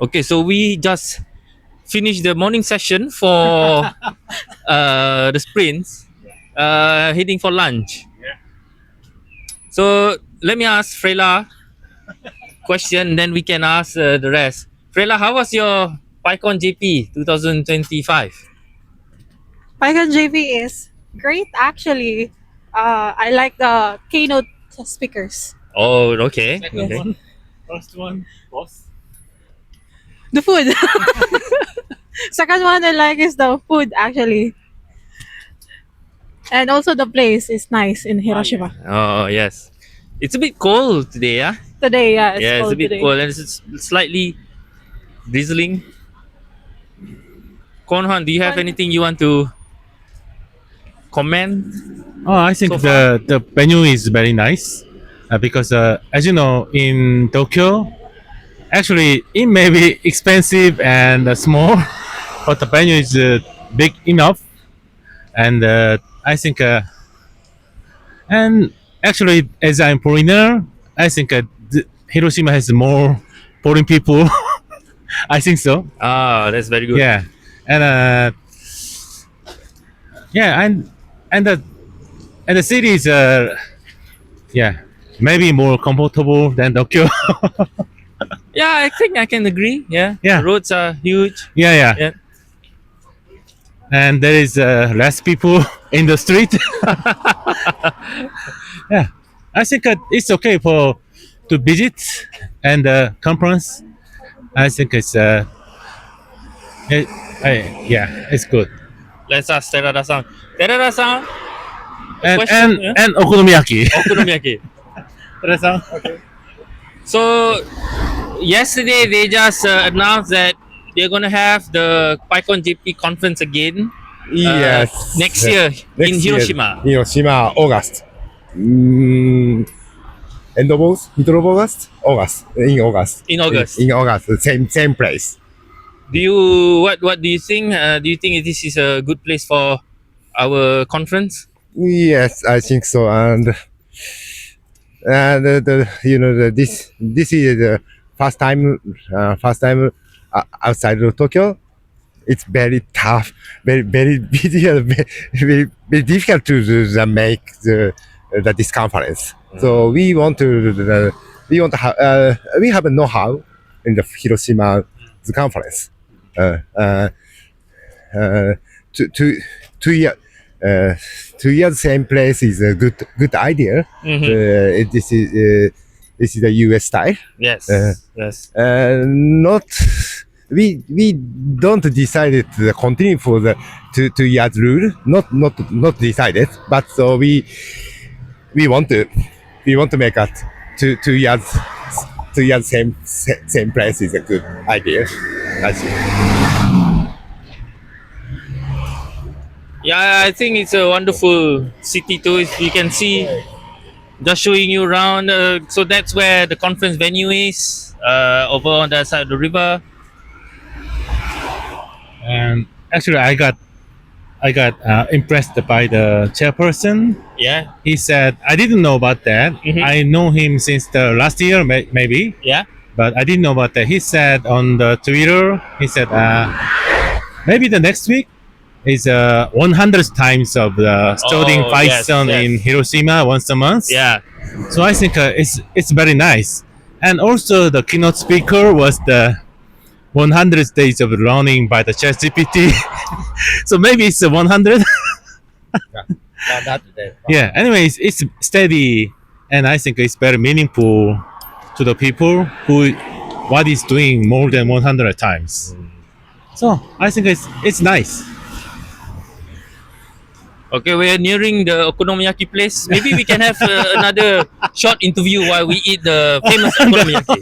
Okay, so we just finished the morning session for the sprints, heading for lunch. So let me ask Frela question, then we can ask the rest. Frela, how was your PyCon JP 2025? PyCon JP is great actually. I like the keynote speakers. Oh, okay, Yes. okay. First one, boss. The food. Second one I like is the food actually. And also the place is nice in Hiroshima. Oh, yes. It's a bit cold today, yeah? Today, yeah, it's Yeah, it's a cold bit today. cold and it's slightly drizzling. Konhan, do you have Kon- anything you want to comment? Oh, I think So far? the venue is very nice because, as you know, in Tokyo, actually it may be expensive and small, but the venue is big enough, and I think, and actually, as I'm foreigner, I think Hiroshima has more foreign people. I think so. Ah, that's very good. Yeah, and yeah, and the and the city is yeah, maybe more comfortable than Tokyo. Yeah, I think I can agree. Yeah. Yeah. The roads are huge. Yeah. Yeah. And there is less people in the street. Yeah, I think it's okay for to visit and conference. I think it's it, yeah, it's good. Let's ask Terada-san. Terada-san, a And question. and Yeah? and okonomiyaki. Okonomiyaki. Teresa? So, yesterday they just announced that they're going to have the PyCon JP conference again Yes. next year in Hiroshima. Hiroshima, August. End of August? Middle of August? August. In August. In August. In August. Same place. Do you what do you think? Do you think this is a good place for our conference? Yes, I think so. And this is the first time outside of Tokyo. It's very tough, very busy, and very difficult to make this conference. So we have a know-how in the Hiroshima conference. Uh, to 2 year. 2 years same place is a good idea. This is the US style. Yes. Yes. Not we don't decide to continue for the 2 years rule. Not decided, but so we want to make it 2 years. 2 years same place is a good idea. I think. Yeah, I think it's a wonderful city too. You can see, just showing you around. So that's where the conference venue is, over on the side of the river. And actually, I got impressed by the chairperson. Yeah, He said, I didn't know about that. Mhm. I know him since the last year, maybe, yeah. but I didn't know about that. He said on the Twitter, he said, maybe the next week is 100 times of the studying Oh, Python yes. in Hiroshima once a month. Yeah. So I think it's very nice. And also the keynote speaker was the 100 days of learning by the ChatGPT. So maybe it's 100. Yeah. Anyways, it's steady, and I think it's very meaningful to the people who what is doing more than 100 times. So I think it's nice. Okay, we're nearing the okonomiyaki place. Maybe we can have another short interview while we eat the famous okonomiyaki.